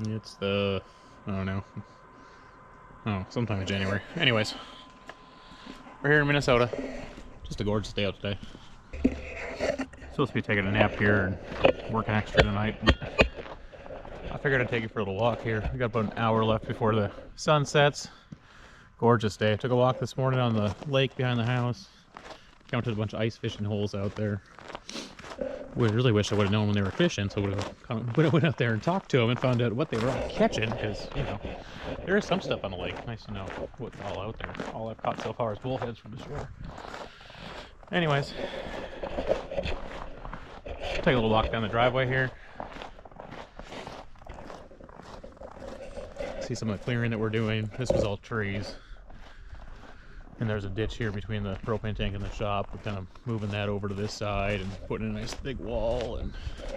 It's the, I don't know. Oh, sometime in January. Anyways, we're here in Minnesota. Just a gorgeous day out today. Supposed to be taking a nap here and working extra tonight. I figured I'd take you for a little walk here. We got about an hour left before the sun sets. Gorgeous day. I took a walk this morning on the lake behind the house. Counted a bunch of ice fishing holes out there. We really wish I would have known when they were fishing, so I would have went out there and talked to them and found out what they were all catching, because, you know, there is some stuff on the lake. Nice to know what's all out there. All I've caught so far is bullheads from the shore. Anyways, take a little walk down the driveway here. See some of the clearing that we're doing. This was all trees. And there's a ditch here between the propane tank and the shop. We're kind of moving that over to this side and putting in a nice big wall, and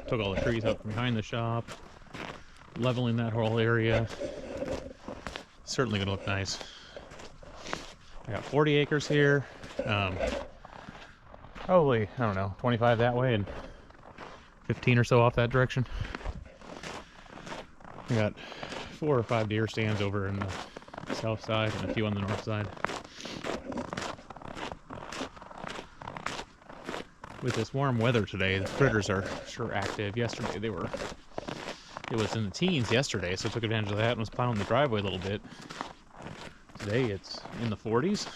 took all the trees out from behind the shop, leveling that whole area. Certainly gonna look nice. I got 40 acres here. Probably, I don't know, 25 that way and 15 or so off that direction. I got 4 or 5 deer stands over in the south side and a few on the north side. With this warm weather today, the critters are sure active. Yesterday it was in the teens yesterday, so I took advantage of that and was plowing the driveway a little bit. Today it's in the 40s.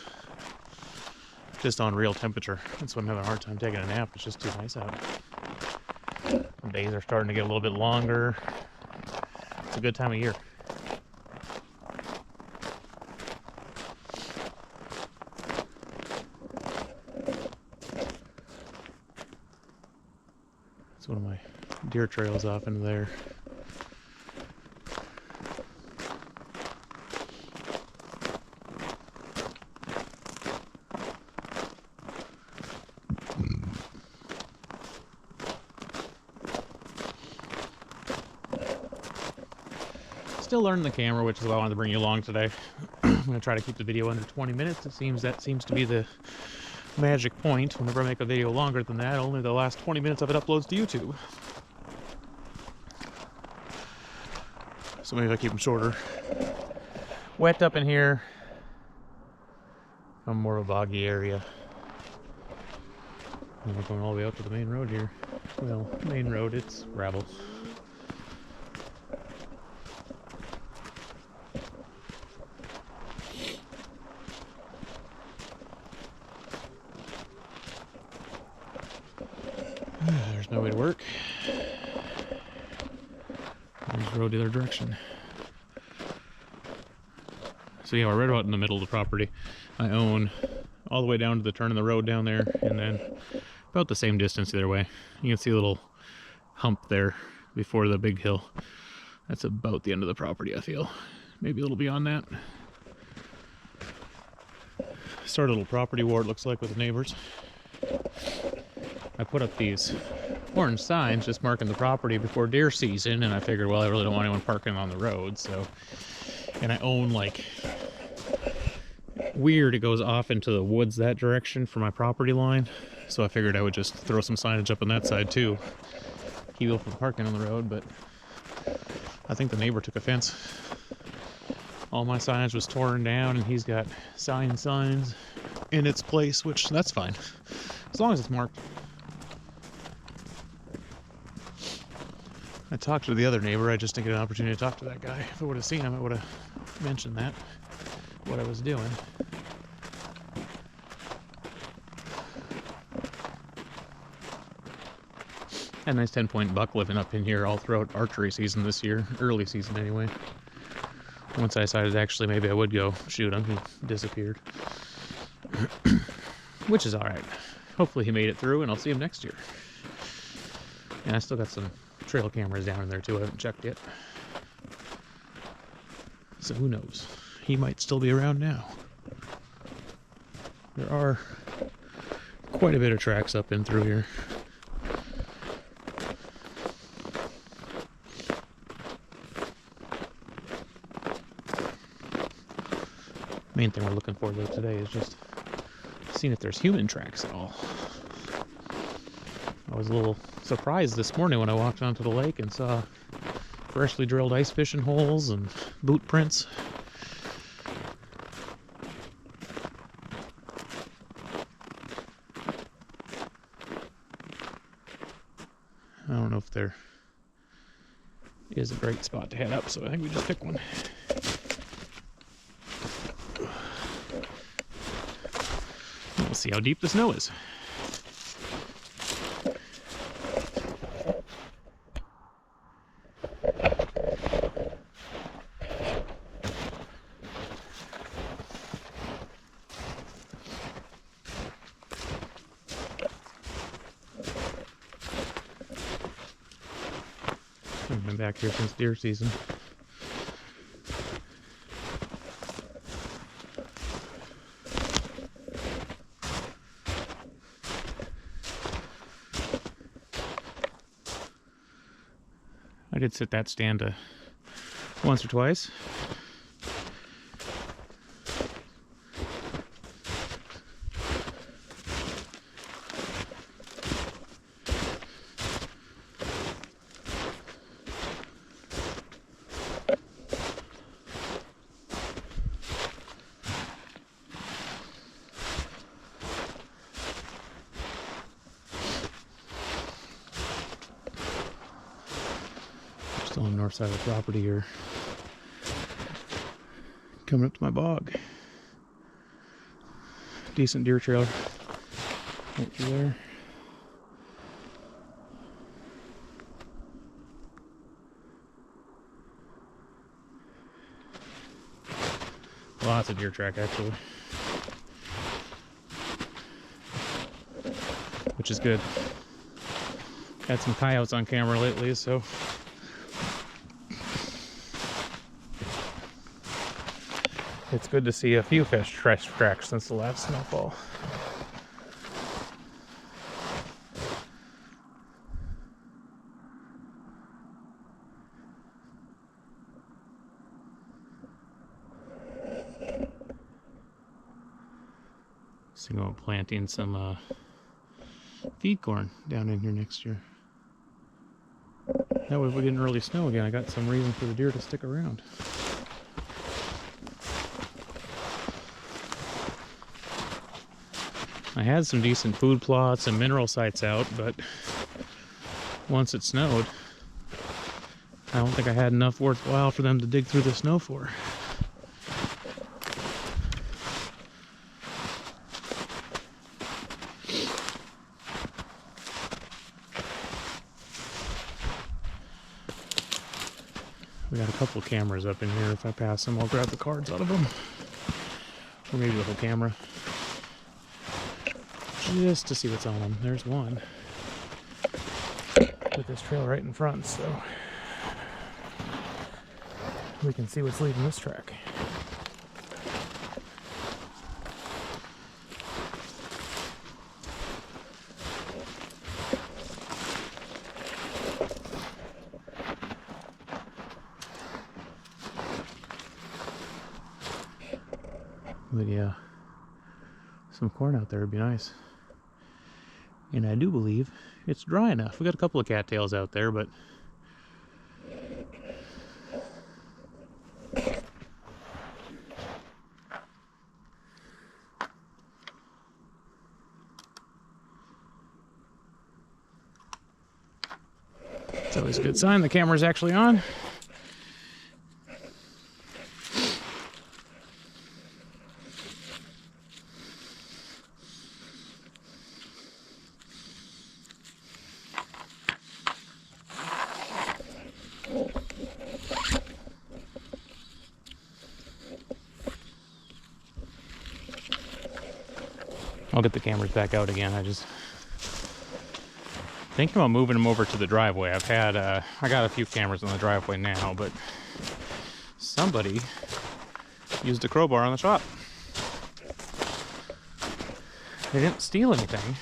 Just on real temperature. That's why I'm having a hard time taking a nap. It's just too nice out. The days are starting to get a little bit longer. It's a good time of year. It's one of my deer trails off into there. Still learning the camera, which is why I wanted to bring you along today. I'm going to try to keep the video under 20 minutes. It seems to be the magic point. Whenever I make a video longer than that, only the last 20 minutes of it uploads to YouTube. So maybe I keep them shorter. Wet up in here. I'm more of a boggy area. I'm not going all the way out to the main road here. Well, main road, it's gravel. There's no way to work. There's the road the other direction. So yeah, we're right about in the middle of the property. I own all the way down to the turn of the road down there, and then about the same distance the other way. You can see a little hump there before the big hill. That's about the end of the property, I feel. Maybe a little beyond that. Start a little property war, it looks like, with the neighbors. I put up these orange signs just marking the property before deer season, and I figured, well, I really don't want anyone parking on the road, so. And I own, like, weird, it goes off into the woods that direction for my property line, so I figured I would just throw some signage up on that side too. Keep people from parking on the road, but I think the neighbor took offense. All my signage was torn down, and he's got signs in its place, which, that's fine, as long as it's marked. I talked to the other neighbor. I just didn't get an opportunity to talk to that guy. If I would have seen him, I would have mentioned that, what I was doing. Had a nice 10-point buck living up in here all throughout archery season this year, early season anyway. Once I decided actually maybe I would go shoot him, he disappeared. Which is alright. Hopefully he made it through, and I'll see him next year. And I still got some trail cameras down in there too. I haven't checked yet. So who knows? He might still be around now. There are quite a bit of tracks up in through here. Main thing we're looking for though today is just seeing if there's human tracks at all. I was a little surprised this morning when I walked onto the lake and saw freshly drilled ice fishing holes and boot prints. I don't know if there is a great spot to head up, so I think we just pick one. We'll see how deep the snow is. I've been back here since deer season. I did sit that stand once or twice. Still on the north side of the property here. Coming up to my bog. Decent deer trail right through there. Lots of deer track actually. Which is good. Had some coyotes on camera lately, so it's good to see a few fish tracks since the last snowfall. Thinking about planting some feed corn down in here next year. That way if we get an early snow again, I got some reason for the deer to stick around. I had some decent food plots and mineral sites out, but once it snowed, I don't think I had enough worthwhile for them to dig through the snow for. We got a couple cameras up in here. If I pass them, I'll grab the cards out of them. Or maybe the whole camera. Just to see what's on them. There's one. With this trail right in front, so we can see what's leading this track. But yeah, some corn out there would be nice. And I do believe it's dry enough. We got a couple of cattails out there, but it's always a good sign the camera's actually on. I'll get the cameras back out again. I just thinking about moving them over to the driveway. I got a few cameras on the driveway now, but somebody used a crowbar on the shop. They didn't steal anything,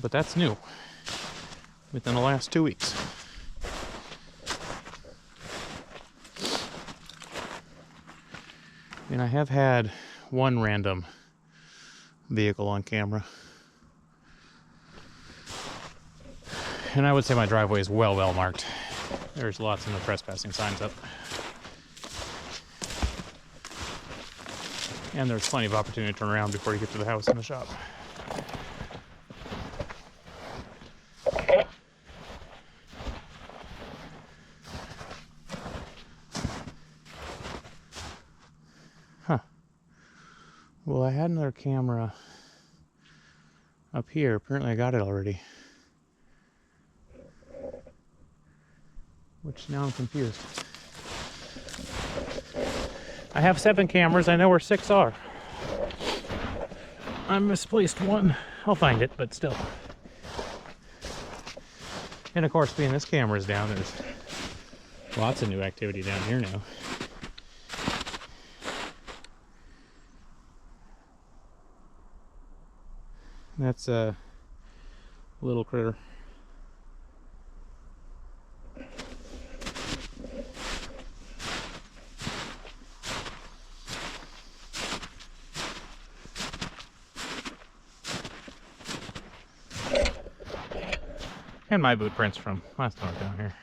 but that's new within the last 2 weeks. And I have had one random vehicle on camera. And I would say my driveway is well marked. There's lots of no trespassing signs up. And there's plenty of opportunity to turn around before you get to the house and the shop. Huh. Well, I had another camera up here. Apparently I got it already. Which now I'm confused. I have 7 cameras. I know where 6 are. I misplaced one. I'll find it, but still. And of course, being this camera's down, there's lots of new activity down here now. That's a little critter. And my boot prints from last time I was down here.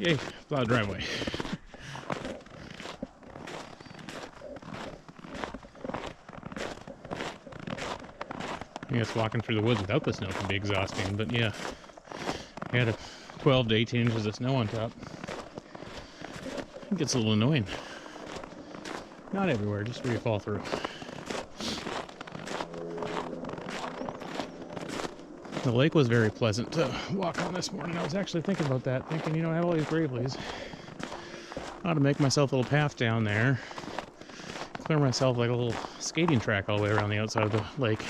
Yay, plowed driveway. I guess walking through the woods without the snow can be exhausting, but yeah, I had 12 to 18 inches of snow on top. It gets a little annoying. Not everywhere, just where you fall through. The lake was very pleasant to walk on this morning. I was actually thinking about that, thinking, you know, I have all these graveleys. I ought to make myself a little path down there. Clear myself like a little skating track all the way around the outside of the lake.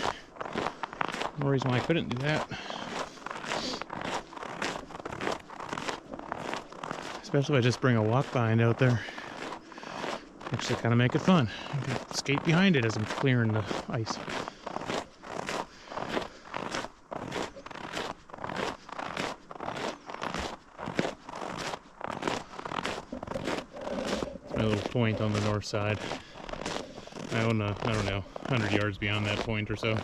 No reason why I couldn't do that. Especially if I just bring a walk behind out there. Actually kind of make it fun. I can skate behind it as I'm clearing the ice. My little point on the north side. I don't know, 100 yards beyond that point or so.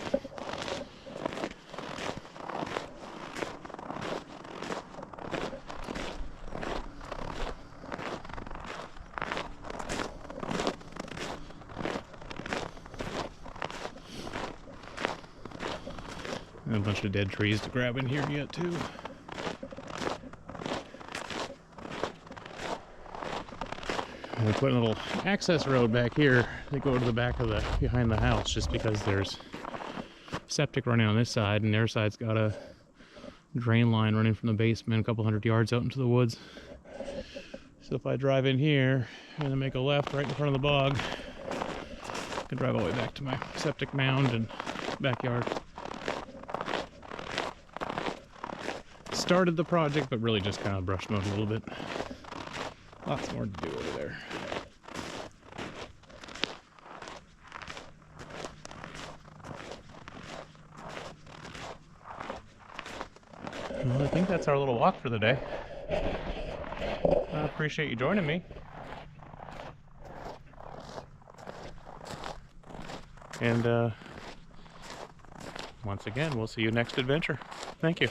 And a bunch of dead trees to grab in here yet too. And we're putting a little access road back here to go to the back of the behind the house, just because there's septic running on this side, and their side's got a drain line running from the basement a couple 100 yards out into the woods. So if I drive in here and then make a left right in front of the bog, I can drive all the way back to my septic mound and backyard. Started the project, but really just kind of brush mowed a little bit. Lots more to do over there. Well, I think that's our little walk for the day. I appreciate you joining me. And once again, we'll see you next adventure. Thank you.